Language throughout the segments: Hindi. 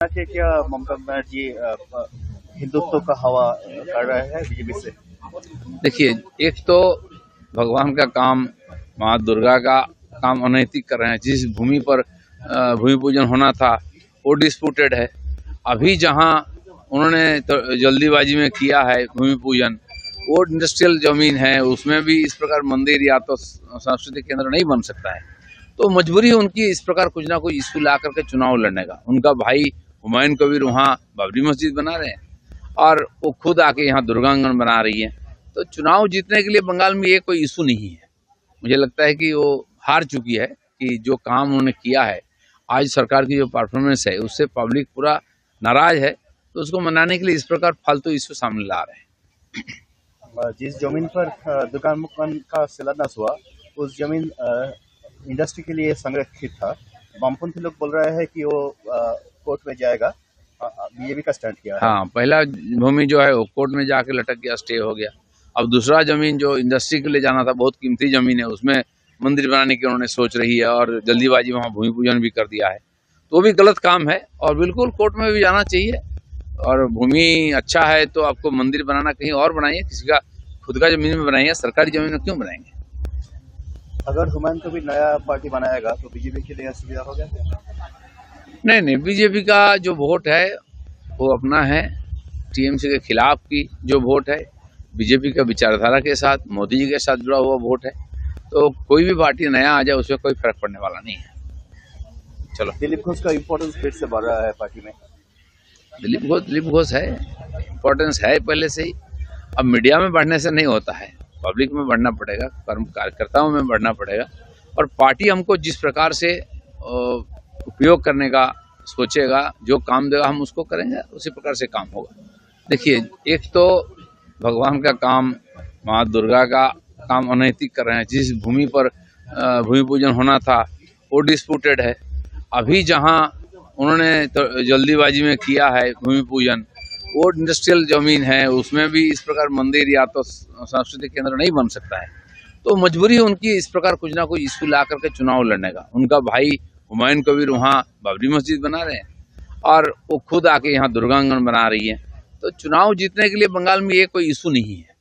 कि क्या ममता बनर्जी हिंदुत्व का हवा कर रहे हैं बीजेपी से? देखिए, एक तो भगवान का काम, माँ दुर्गा का काम अनैतिक कर रहे हैं। जिस भूमि पर भूमि पूजन होना था वो डिस्प्यूटेड है। अभी जहां उन्होंने तो जल्दीबाजी में किया है भूमि पूजन, वो इंडस्ट्रियल जमीन है, उसमें भी इस प्रकार मंदिर या तो सांस्कृतिक केंद्र नहीं बन सकता है। तो मजबूरी उनकी इस प्रकार कुछ ना कुछ इशू ला करके चुनाव लड़ने का। उनका भाई हुमायूं कबीर वहाँ बाबरी मस्जिद बना रहे हैं और वो खुद आके यहाँ दुर्गांगन बना रही है। तो चुनाव जीतने के लिए बंगाल में ये कोई इशू नहीं है। मुझे लगता है कि वो हार चुकी है कि जो काम उन्होंने किया है, आज सरकार की जो परफॉर्मेंस है उससे पब्लिक पूरा नाराज है। तो उसको मनाने के लिए इस प्रकार फालतू इशू सामने ला रहे हैं। जिस जमीन पर दुकान मकान का शिलान्यास हुआ, उस जमीन इंडस्ट्री के लिए संरक्षित था। वामपंथी लोग बोल रहे हैं कि वो कोर्ट में जाएगा। बीजेपी का स्टैंड किया है। हाँ, पहला भूमि जो है वो कोर्ट में जाके लटक गया, स्टे हो गया। अब दूसरा जमीन जो इंडस्ट्री के लिए जाना था, बहुत कीमती जमीन है, उसमें मंदिर बनाने की उन्होंने सोच रही है और जल्दीबाजी वहाँ भूमि पूजन भी कर दिया है। तो वो भी गलत काम है और बिल्कुल कोर्ट में भी जाना चाहिए। और भूमि अच्छा है तो आपको मंदिर बनाना कहीं और बनाइए, किसी का खुद का जमीन में बनाइए, सरकारी जमीन में क्यों बनाएंगे? अगर हुमायूं कबीर नया पार्टी बनाएगा तो बीजेपी के लिए असुविधा होगा? नहीं, बीजेपी का जो वोट है वो अपना है। टीएमसी के खिलाफ की जो वोट है, बीजेपी का विचारधारा के साथ, मोदी जी के साथ जुड़ा हुआ वोट है। तो कोई भी पार्टी नया आ जाए उसमें कोई फर्क पड़ने वाला नहीं है। चलो, दिलीप घोष का इम्पोर्टेंस फिर से बढ़ रहा है पार्टी में। दिलीप घोष है, इम्पोर्टेंस है पहले से ही। अब मीडिया में बढ़ने से नहीं होता है, पब्लिक में बढ़ना पड़ेगा, कार्यकर्ताओं में बढ़ना पड़ेगा। और पार्टी हमको जिस प्रकार से उपयोग करने का सोचेगा, जो काम देगा हम उसको करेंगे, उसी प्रकार से काम होगा। देखिए, एक तो भगवान का काम, माँ दुर्गा का काम अनैतिक कर रहे हैं। जिस भूमि पर भूमि पूजन होना था वो डिस्प्यूटेड है। अभी जहां उन्होंने तो जल्दीबाजी में किया है भूमि पूजन, वो इंडस्ट्रियल जमीन है, उसमें भी इस प्रकार मंदिर या तो सांस्कृतिक केंद्र नहीं बन सकता है। तो मजबूरी उनकी इस प्रकार कुछ ना कुछ इशू ला करके चुनाव लड़ने का। उनका भाई हुमायूं कबीर वहाँ बाबरी मस्जिद बना रहे हैं और वो खुद आके यहाँ दुर्गांगन बना रही है। तो चुनाव जीतने के लिए बंगाल में ये कोई इशू नहीं है।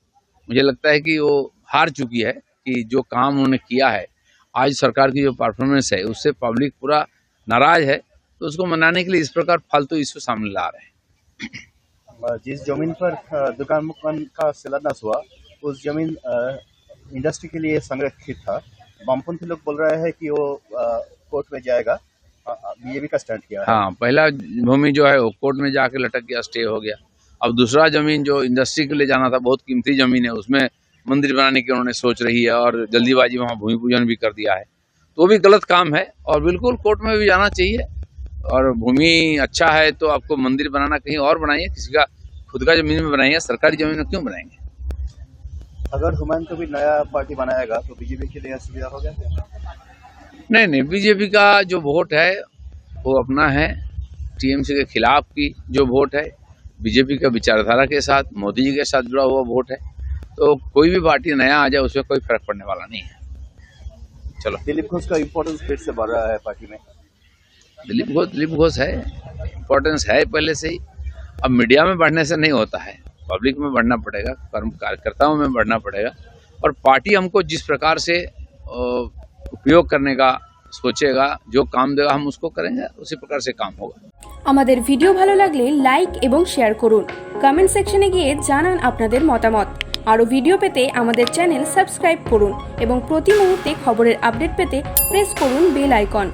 मुझे लगता है कि वो हार चुकी है कि जो काम उन्होंने किया है, आज सरकार की जो परफॉर्मेंस है उससे पब्लिक पूरा नाराज है। तो उसको मनाने के लिए इस प्रकार फालतू इशू सामने ला रहे हैं। जिस जमीन पर दुकान मकान का शिलान्यास हुआ, उस जमीन इंडस्ट्री के लिए संरक्षित था। वामपंथी लोग बोल रहे हैं कि वो कोर्ट में जाएगा। बीजेपी का स्टैंड किया है। हाँ, पहला भूमि जो है वो कोर्ट में जाके लटक गया, स्टे हो गया। अब दूसरा जमीन जो इंडस्ट्री के लिए जाना था, बहुत कीमती जमीन है, उसमें मंदिर बनाने की उन्होंने सोच रही है और जल्दीबाजी वहाँ भूमि पूजन भी कर दिया है। तो वो भी गलत काम है और बिल्कुल कोर्ट में भी जाना चाहिए। और भूमि अच्छा है तो आपको मंदिर बनाना कहीं और बनाइए, किसी का खुद का जमीन में बनाइए, सरकारी जमीन में क्यों बनाएंगे? अगर हुमायूं कबीर नया पार्टी बनाएगा तो बीजेपी के लिए असुविधा होगा? नहीं, बीजेपी का जो वोट है वो अपना है। टीएमसी के खिलाफ की जो वोट है, बीजेपी का विचारधारा के साथ, मोदी जी के साथ जुड़ा हुआ वोट है। तो कोई भी पार्टी नया आ जाए उसमें कोई फर्क पड़ने वाला नहीं है। चलो, दिलीप घोष का इम्पोर्टेंस फिर से बढ़ रहा है पार्टी में। दिलीप घोष है, इम्पोर्टेंस है पहले से ही। अब मीडिया में बढ़ने से नहीं होता है, पब्लिक में बढ़ना पड़ेगा, कार्यकर्ताओं में बढ़ना पड़ेगा। और पार्टी हमको जिस प्रकार से उपयोग करने का सोचेगा, जो काम देगा हम उसको करेंगे, उसी प्रकार से काम होगा। আমাদের ভিডিও ভালো লাগলে লাইক এবং শেয়ার করুন। কমেন্ট সেকশনে গিয়ে জানান আপনাদের মতামত। আরো ভিডিও পেতে আমাদের চ্যানেল সাবস্ক্রাইব করুন এবং প্রতি মুহূর্তে খবরের আপডেট পেতে প্রেস করুন বেল আইকন।